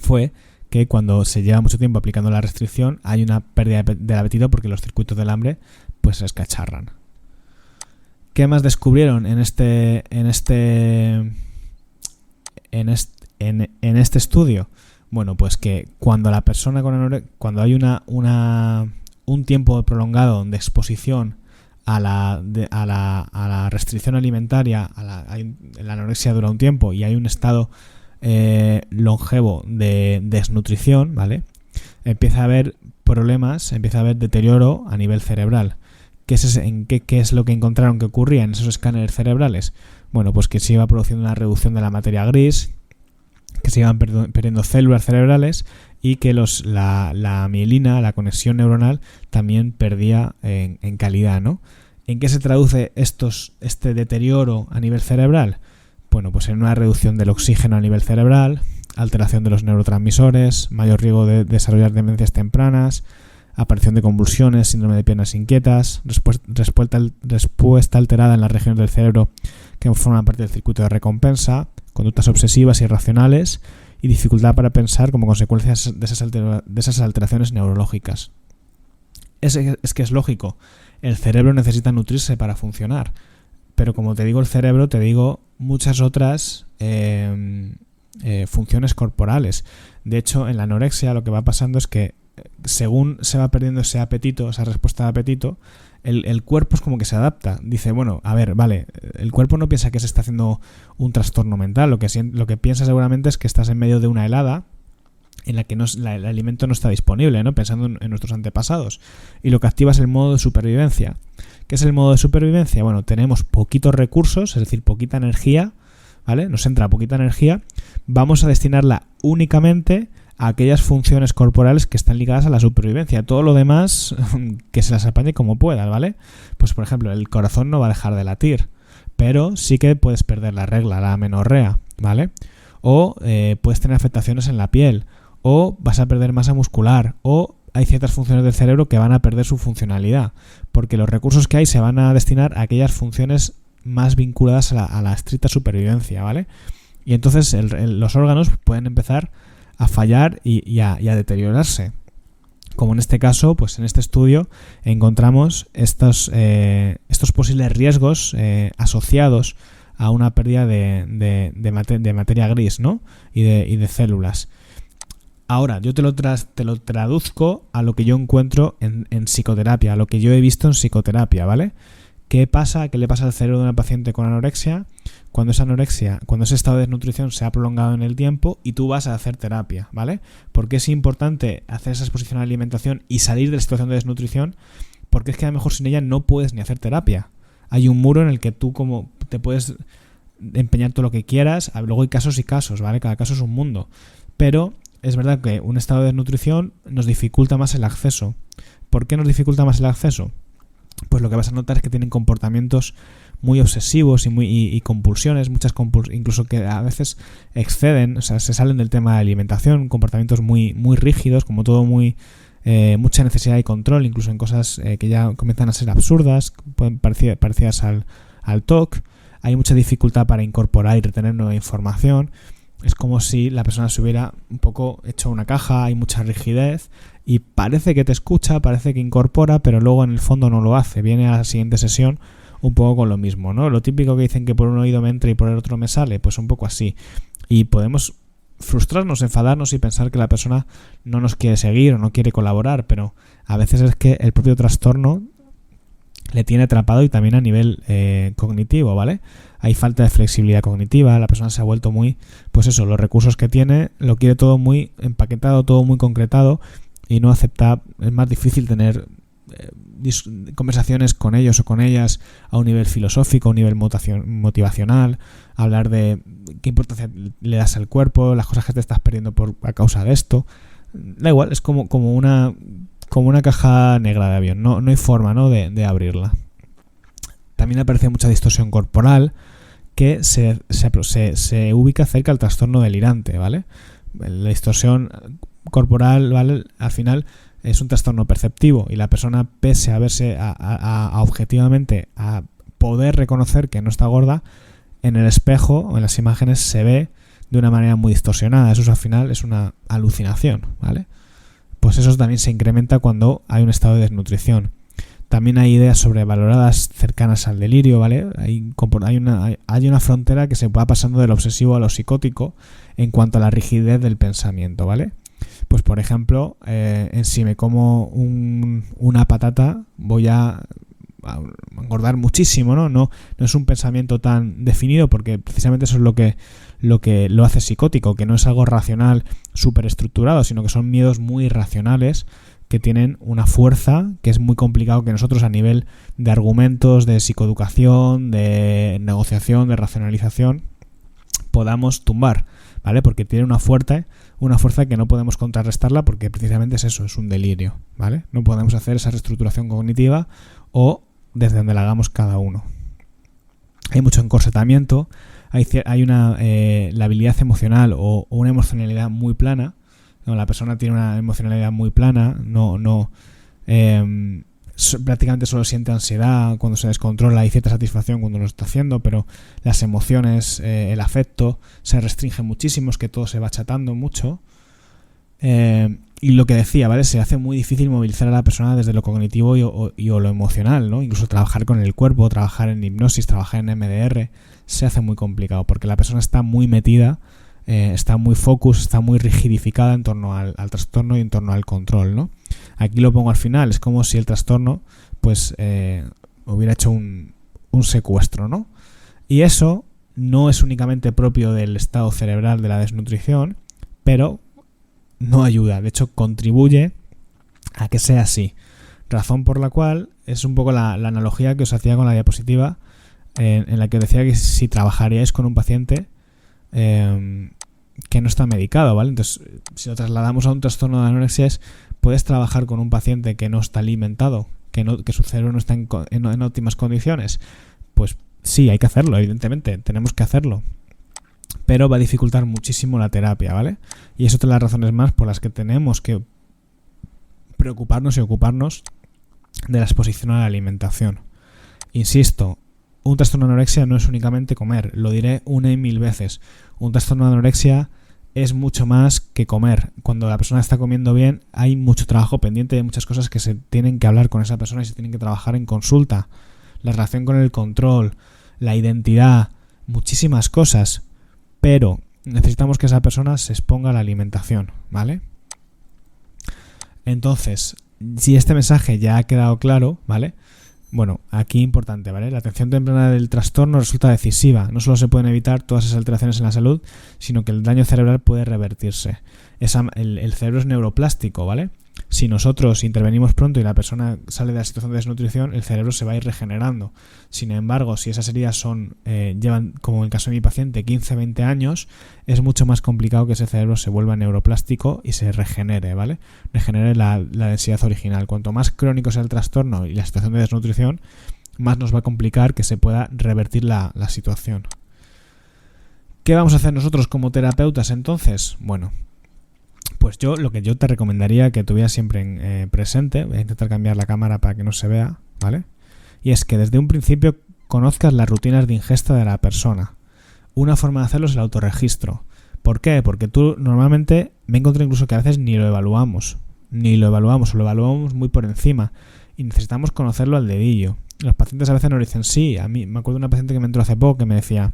fue que cuando se lleva mucho tiempo aplicando la restricción hay una pérdida del apetito porque los circuitos del hambre pues se escacharran. ¿Qué más descubrieron en este estudio? Bueno, pues que cuando la persona con anorexia, cuando hay un tiempo prolongado de exposición a la restricción alimentaria, la anorexia dura un tiempo y hay un estado longevo de desnutrición, ¿vale? Empieza a haber problemas, empieza a haber deterioro a nivel cerebral. ¿Qué es lo que encontraron que ocurría en esos escáneres cerebrales? Bueno, pues que se iba produciendo una reducción de la materia gris, que se iban perdiendo células cerebrales y que la mielina, la conexión neuronal, también perdía en calidad, ¿no? ¿En qué se traduce este deterioro a nivel cerebral? Bueno, pues en una reducción del oxígeno a nivel cerebral, alteración de los neurotransmisores, mayor riesgo de desarrollar demencias tempranas, aparición de convulsiones, síndrome de piernas inquietas, respuesta alterada en las regiones del cerebro que forman parte del circuito de recompensa, conductas obsesivas y irracionales y dificultad para pensar como consecuencia de esas alteraciones neurológicas. Es que es lógico, el cerebro necesita nutrirse para funcionar, pero como te digo el cerebro, te digo muchas otras funciones corporales. De hecho, en la anorexia lo que va pasando es que según se va perdiendo ese apetito, esa respuesta de apetito, el cuerpo es como que se adapta. Dice, bueno, a ver, vale, el cuerpo no piensa que se está haciendo un trastorno mental. Lo que piensa seguramente es que estás en medio de una helada en la que el alimento no está disponible, ¿no? Pensando en nuestros antepasados. Y lo que activa es el modo de supervivencia. ¿Qué es el modo de supervivencia? Bueno, tenemos poquitos recursos, es decir, poquita energía, ¿vale? Nos entra poquita energía. Vamos a destinarla únicamente a aquellas funciones corporales que están ligadas a la supervivencia. Todo lo demás, que se las apañe como pueda, ¿vale? Pues, por ejemplo, el corazón no va a dejar de latir, pero sí que puedes perder la regla, la amenorrea, ¿vale? O puedes tener afectaciones en la piel, o vas a perder masa muscular, o hay ciertas funciones del cerebro que van a perder su funcionalidad, porque los recursos que hay se van a destinar a aquellas funciones más vinculadas a la estricta supervivencia, ¿vale? Y entonces los órganos pueden empezar a fallar y a deteriorarse. Como en este caso, pues en este estudio encontramos estos posibles riesgos asociados a una pérdida de materia gris, ¿no? y de células. Ahora, yo te lo traduzco a lo que yo encuentro en psicoterapia, a lo que yo he visto en psicoterapia, ¿vale? ¿Qué pasa? ¿Qué le pasa al cerebro de una paciente con anorexia? Cuando ese estado de desnutrición se ha prolongado en el tiempo y tú vas a hacer terapia, ¿vale? Porque es importante hacer esa exposición a la alimentación y salir de la situación de desnutrición, porque es que a lo mejor sin ella no puedes ni hacer terapia. Hay un muro en el que tú como te puedes empeñar todo lo que quieras, luego hay casos y casos, ¿vale? Cada caso es un mundo. Pero es verdad que un estado de desnutrición nos dificulta más el acceso. ¿Por qué nos dificulta más el acceso? Pues lo que vas a notar es que tienen comportamientos muy obsesivos y compulsiones, incluso que a veces exceden, o sea, se salen del tema de alimentación, comportamientos muy, muy rígidos, como todo mucha necesidad de control, incluso en cosas que ya comienzan a ser absurdas, parecidas al TOC. Hay mucha dificultad para incorporar y retener nueva información. Es como si la persona se hubiera un poco hecho una caja, hay mucha rigidez y parece que te escucha, parece que incorpora, pero luego en el fondo no lo hace. Viene a la siguiente sesión un poco con lo mismo, ¿no? Lo típico que dicen que por un oído me entra y por el otro me sale, pues un poco así. Y podemos frustrarnos, enfadarnos y pensar que la persona no nos quiere seguir o no quiere colaborar, pero a veces es que el propio trastorno le tiene atrapado y también a nivel cognitivo, ¿vale? Hay falta de flexibilidad cognitiva, la persona se ha vuelto muy, pues eso, los recursos que tiene, lo quiere todo muy empaquetado, todo muy concretado y no acepta, es más difícil tener conversaciones con ellos o con ellas a un nivel filosófico, a un nivel motivacional, hablar de qué importancia le das al cuerpo, las cosas que te estás perdiendo a causa de esto. Da igual, es como una caja negra de avión, no hay forma, ¿no? de abrirla. También aparece mucha distorsión corporal, que se ubica cerca del trastorno delirante, ¿vale? La distorsión corporal, ¿vale? Al final es un trastorno perceptivo y la persona, pese a verse objetivamente a poder reconocer que no está gorda, en el espejo o en las imágenes se ve de una manera muy distorsionada. Eso al final es una alucinación, ¿vale? Pues eso también se incrementa cuando hay un estado de desnutrición. También hay ideas sobrevaloradas cercanas al delirio, ¿vale? Hay una frontera que se va pasando del obsesivo a lo psicótico en cuanto a la rigidez del pensamiento, ¿vale? Pues por ejemplo, si me como una patata voy a engordar muchísimo, ¿no? No es un pensamiento tan definido, porque precisamente eso es lo que lo hace psicótico, que no es algo racional súper estructurado, sino que son miedos muy irracionales que tienen una fuerza que es muy complicado que nosotros a nivel de argumentos, de psicoeducación, de negociación, de racionalización podamos tumbar, ¿vale? Porque tiene una fuerza que no podemos contrarrestarla, porque precisamente es eso, es un delirio, ¿vale? No podemos hacer esa reestructuración cognitiva o desde donde la hagamos cada uno. Hay mucho encorsetamiento, hay la habilidad emocional o una emocionalidad muy plana. No, la persona tiene una emocionalidad muy plana, prácticamente solo siente ansiedad cuando se descontrola y cierta satisfacción cuando lo está haciendo, pero las emociones, el afecto se restringe muchísimo, es que todo se va achatando mucho. Y lo que decía, ¿vale? Se hace muy difícil movilizar a la persona desde lo cognitivo y lo emocional, ¿no? Incluso trabajar con el cuerpo, trabajar en hipnosis, trabajar en MDR, se hace muy complicado porque la persona está muy metida, está muy focus, está muy rigidificada en torno al trastorno y en torno al control, ¿no? Aquí lo pongo al final, es como si el trastorno pues hubiera hecho un secuestro, ¿no? Y eso no es únicamente propio del estado cerebral de la desnutrición, pero no ayuda, de hecho contribuye a que sea así. Razón por la cual es un poco la analogía que os hacía con la diapositiva, en la que os decía que si trabajaríais con un paciente que no está medicado, ¿vale? Entonces, si lo trasladamos a un trastorno de anorexia, puedes trabajar con un paciente que no está alimentado, que su cerebro no está en óptimas condiciones. Pues sí, hay que hacerlo, evidentemente, tenemos que hacerlo. Pero va a dificultar muchísimo la terapia, ¿vale? Y es otra de las razones más por las que tenemos que preocuparnos y ocuparnos de la exposición a la alimentación. Insisto, un trastorno de anorexia no es únicamente comer, lo diré una y mil veces. Un trastorno de anorexia es mucho más que comer. Cuando la persona está comiendo bien, hay mucho trabajo pendiente, hay muchas cosas que se tienen que hablar con esa persona y se tienen que trabajar en consulta. La relación con el control, la identidad, muchísimas cosas. Pero necesitamos que esa persona se exponga a la alimentación, ¿vale? Entonces, si este mensaje ya ha quedado claro, ¿vale? Bueno, aquí importante, ¿vale? La atención temprana del trastorno resulta decisiva. No solo se pueden evitar todas esas alteraciones en la salud, sino que el daño cerebral puede revertirse. El cerebro es neuroplástico, ¿vale? Si nosotros intervenimos pronto y la persona sale de la situación de desnutrición, el cerebro se va a ir regenerando. Sin embargo, si esas heridas llevan, como en el caso de mi paciente, 15-20 años, es mucho más complicado que ese cerebro se vuelva neuroplástico y se regenere, ¿vale? Regenere la densidad original. Cuanto más crónico sea el trastorno y la situación de desnutrición, más nos va a complicar que se pueda revertir la situación. ¿Qué vamos a hacer nosotros como terapeutas entonces? Bueno, pues lo que yo te recomendaría que tuvieras siempre presente, voy a intentar cambiar la cámara para que no se vea, ¿vale? Y es que desde un principio conozcas las rutinas de ingesta de la persona. Una forma de hacerlo es el autorregistro. ¿Por qué? Porque tú normalmente, me encontré incluso que a veces ni lo evaluamos o lo evaluamos muy por encima y necesitamos conocerlo al dedillo. Los pacientes a veces nos dicen, sí, a mí me acuerdo de una paciente que me entró hace poco que me decía,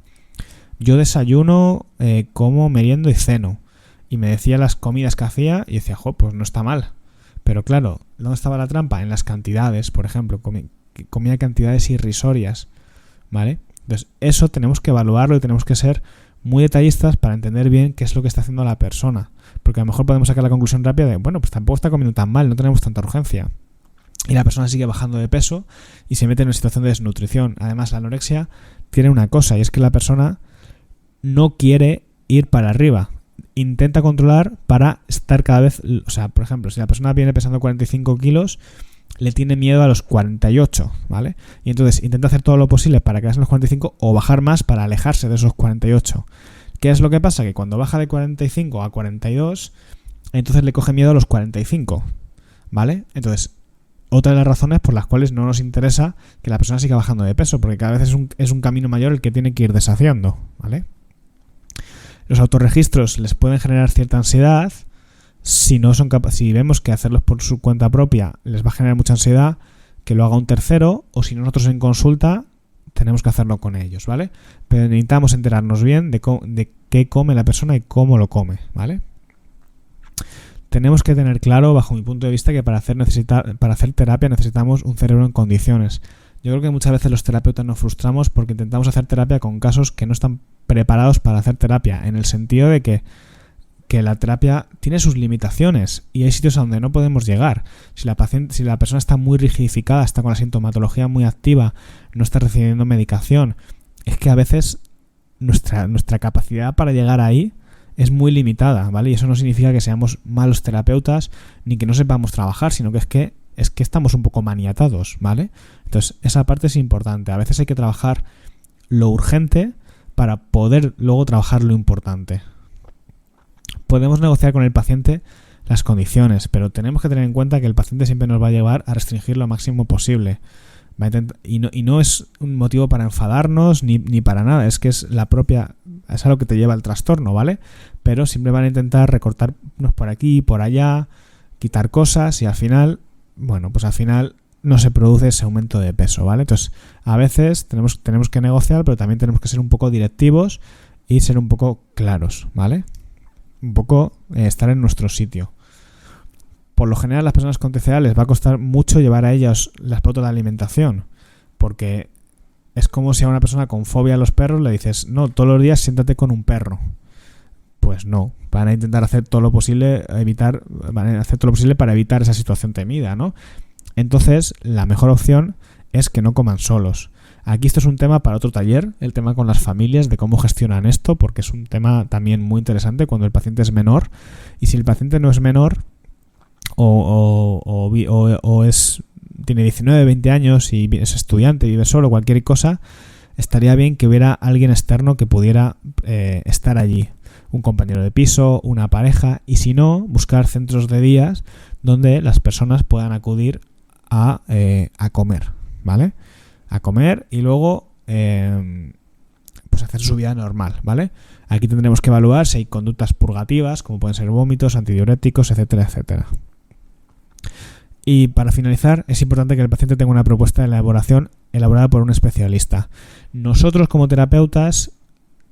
yo desayuno, como, meriendo y ceno. Y me decía las comidas que hacía y decía, pues no está mal. Pero claro, ¿dónde estaba la trampa? En las cantidades, por ejemplo. Comía cantidades irrisorias, ¿vale? Entonces, eso tenemos que evaluarlo y tenemos que ser muy detallistas para entender bien qué es lo que está haciendo la persona. Porque a lo mejor podemos sacar la conclusión rápida de, bueno, pues tampoco está comiendo tan mal, no tenemos tanta urgencia. Y la persona sigue bajando de peso y se mete en una situación de desnutrición. Además, la anorexia tiene una cosa, y es que la persona no quiere ir para arriba. Intenta controlar para estar cada vez... O sea, por ejemplo, si la persona viene pesando 45 kilos le tiene miedo a los 48, ¿vale? Y entonces intenta hacer todo lo posible para quedarse en los 45 o bajar más para alejarse de esos 48. ¿Qué es lo que pasa? Que cuando baja de 45 a 42, entonces le coge miedo a los 45, ¿vale? Entonces, otra de las razones por las cuales no nos interesa que la persona siga bajando de peso, porque cada vez es un camino mayor el que tiene que ir deshaciendo, ¿vale? Los autorregistros les pueden generar cierta ansiedad. Si vemos que hacerlos por su cuenta propia les va a generar mucha ansiedad, que lo haga un tercero, o si nosotros en consulta tenemos que hacerlo con ellos, ¿vale? Pero necesitamos enterarnos bien de qué come la persona y cómo lo come, ¿vale? Tenemos que tener claro, bajo mi punto de vista, que para hacer terapia necesitamos un cerebro en condiciones. Yo creo que muchas veces los terapeutas nos frustramos porque intentamos hacer terapia con casos que no están preparados para hacer terapia, en el sentido de que la terapia tiene sus limitaciones y hay sitios a donde no podemos llegar. Si la persona está muy rigidificada, está con la sintomatología muy activa, no está recibiendo medicación, es que a veces nuestra capacidad para llegar ahí es muy limitada, ¿vale? Y eso no significa que seamos malos terapeutas ni que no sepamos trabajar, sino que es que estamos un poco maniatados, ¿vale? Entonces, esa parte es importante. A veces hay que trabajar lo urgente para poder luego trabajar lo importante. Podemos negociar con el paciente las condiciones, pero tenemos que tener en cuenta que el paciente siempre nos va a llevar a restringir lo máximo posible. Y no es un motivo para enfadarnos ni para nada, es que es algo que te lleva al trastorno, ¿vale? Pero siempre van a intentar recortarnos por aquí y por allá, quitar cosas y al final no se produce ese aumento de peso, ¿vale? Entonces, a veces tenemos que negociar, pero también tenemos que ser un poco directivos y ser un poco claros, ¿vale? Un poco estar en nuestro sitio. Por lo general, a las personas con TCA les va a costar mucho llevar a ellas las pautas de alimentación, porque es como si a una persona con fobia a los perros le dices, no, todos los días siéntate con un perro. Pues no, van a intentar hacer todo lo posible para evitar esa situación temida, ¿no? Entonces, la mejor opción es que no coman solos. Aquí esto es un tema para otro taller, el tema con las familias, de cómo gestionan esto, porque es un tema también muy interesante cuando el paciente es menor. Y si el paciente no es menor tiene 19, 20 años y es estudiante, vive solo, cualquier cosa, estaría bien que hubiera alguien externo que pudiera estar allí. Un compañero de piso, una pareja, y si no, buscar centros de días donde las personas puedan acudir a comer, ¿vale? A comer y luego pues hacer su vida normal, ¿vale? Aquí tendremos que evaluar si hay conductas purgativas, como pueden ser vómitos, antidiuréticos, etcétera, etcétera. Y para finalizar, es importante que el paciente tenga una propuesta de elaboración elaborada por un especialista. Nosotros como terapeutas,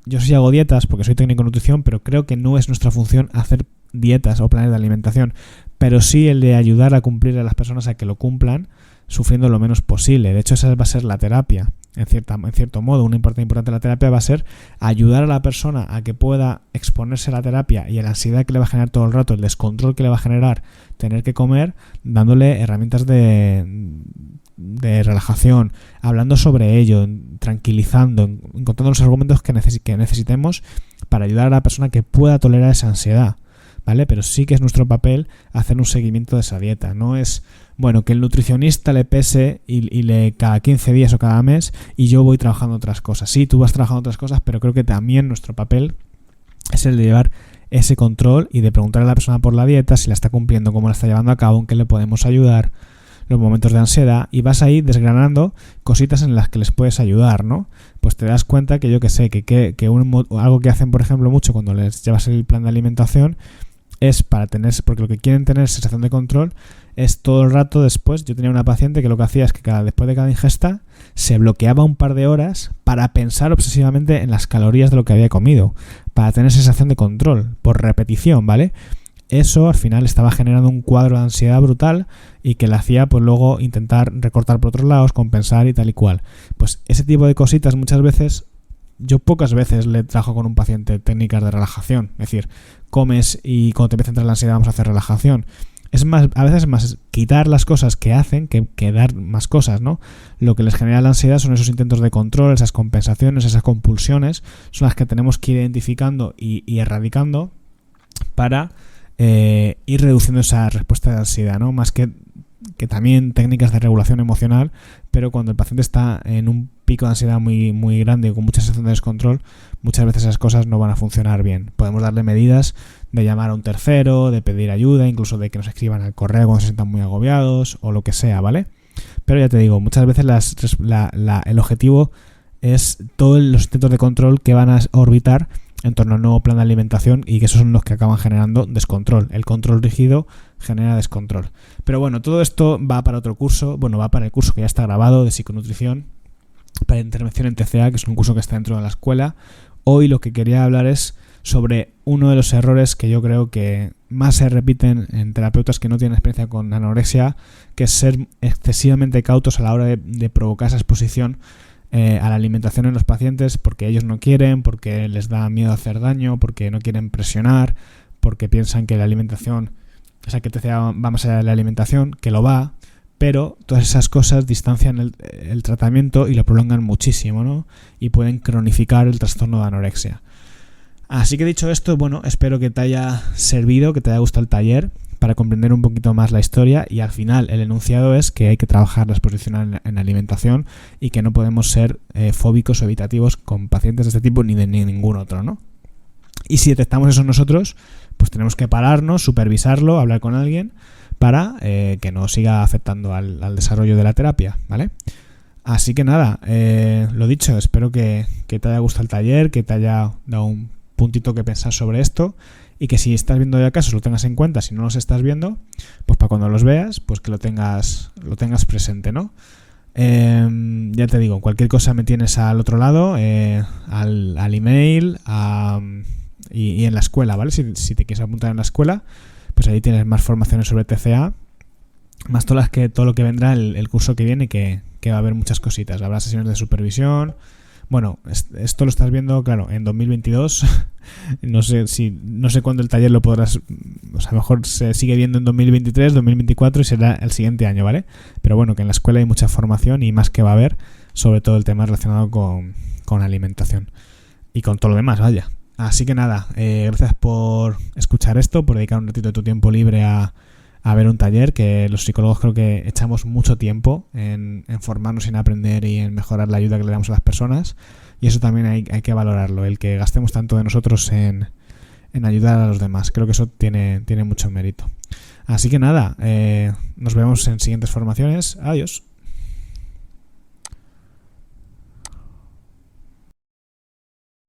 yo sí hago dietas porque soy técnico en nutrición, pero creo que no es nuestra función hacer dietas o planes de alimentación, pero sí el de ayudar a cumplir a las personas a que lo cumplan sufriendo lo menos posible. De hecho, esa va a ser la terapia. En cierto modo, una parte importante de la terapia va a ser ayudar a la persona a que pueda exponerse a la terapia y a la ansiedad que le va a generar todo el rato, el descontrol que le va a generar tener que comer, dándole herramientas de relajación, hablando sobre ello, tranquilizando, encontrando los argumentos que necesitemos para ayudar a la persona que pueda tolerar esa ansiedad, ¿vale? Pero sí que es nuestro papel hacer un seguimiento de esa dieta. No es, que el nutricionista le pese y le cada 15 días o cada mes y yo voy trabajando otras cosas. Sí, tú vas trabajando otras cosas, pero creo que también nuestro papel es el de llevar ese control y de preguntar a la persona por la dieta, si la está cumpliendo, cómo la está llevando a cabo, en qué le podemos ayudar, los momentos de ansiedad, y vas ahí desgranando cositas en las que les puedes ayudar, ¿no? Pues te das cuenta que algo que hacen, por ejemplo, mucho cuando les llevas el plan de alimentación es porque lo que quieren tener sensación de control es todo el rato después. Yo tenía una paciente que lo que hacía es que después de cada ingesta se bloqueaba un par de horas para pensar obsesivamente en las calorías de lo que había comido, para tener sensación de control, por repetición, ¿vale? Eso al final estaba generando un cuadro de ansiedad brutal y que le hacía pues luego intentar recortar por otros lados, compensar y tal y cual. Pues ese tipo de cositas muchas veces, yo pocas veces le trabajo con un paciente técnicas de relajación. Es decir, comes y cuando te empieza a entrar la ansiedad vamos a hacer relajación. A veces es más quitar las cosas que hacen que dar más cosas, ¿no? Lo que les genera la ansiedad son esos intentos de control, esas compensaciones, esas compulsiones, son las que tenemos que ir identificando y erradicando para ir reduciendo esa respuesta de ansiedad, ¿no? Más que que también técnicas de regulación emocional, pero cuando el paciente está en un pico de ansiedad muy, muy grande, con mucha sensación de descontrol, muchas veces esas cosas no van a funcionar bien. Podemos darle medidas de llamar a un tercero, de pedir ayuda, incluso de que nos escriban al correo cuando se sientan muy agobiados, o lo que sea, ¿vale? Pero ya te digo, muchas veces el objetivo es todos los intentos de control que van a orbitar en torno al nuevo plan de alimentación, y que esos son los que acaban generando descontrol. El control rígido genera descontrol. Pero bueno, todo esto va para otro curso, va para el curso que ya está grabado de psiconutrición, para intervención en TCA, que es un curso que está dentro de la escuela. Hoy lo que quería hablar es sobre uno de los errores que yo creo que más se repiten en terapeutas que no tienen experiencia con anorexia, que es ser excesivamente cautos a la hora de provocar esa exposición a la alimentación en los pacientes, porque ellos no quieren, porque les da miedo hacer daño, porque no quieren presionar, porque piensan que la alimentación, o sea, que TCA va más allá de la alimentación, que lo va, pero todas esas cosas distancian el tratamiento y lo prolongan muchísimo, ¿no? Y pueden cronificar el trastorno de anorexia. Así que dicho esto, espero que te haya servido, que te haya gustado el taller, para comprender un poquito más la historia, y al final el enunciado es que hay que trabajar la exposición en alimentación y que no podemos ser fóbicos o evitativos con pacientes de este tipo ni de ningún otro, ¿no? Y si detectamos eso nosotros, pues tenemos que pararnos, supervisarlo, hablar con alguien para que no siga afectando al desarrollo de la terapia, ¿vale? Así que nada, lo dicho, espero que te haya gustado el taller, que te haya dado un puntito que pensar sobre esto, y que si estás viendo ya casos lo tengas en cuenta. Si no los estás viendo, pues para cuando los veas, pues que lo tengas presente, ¿no? Ya te digo, cualquier cosa me tienes al otro lado, al email y en la escuela, ¿vale? Si te quieres apuntar en la escuela, pues ahí tienes más formaciones sobre TCA, más todo lo que vendrá el curso que viene, que va a haber muchas cositas. Habrá sesiones de supervisión. Bueno, esto lo estás viendo, claro, en 2022. No sé cuándo el taller lo podrás, o sea, a lo mejor se sigue viendo en 2023, 2024 y será el siguiente año, ¿vale? Pero bueno, que en la escuela hay mucha formación y más que va a haber, sobre todo el tema relacionado con alimentación y con todo lo demás, vaya. Así que nada, gracias por escuchar esto, por dedicar un ratito de tu tiempo libre a ver un taller, que los psicólogos creo que echamos mucho tiempo en formarnos, en aprender y en mejorar la ayuda que le damos a las personas, y eso también hay que valorarlo, el que gastemos tanto de nosotros en ayudar a los demás. Creo que eso tiene mucho mérito. Así que nada, nos vemos en siguientes formaciones. Adiós.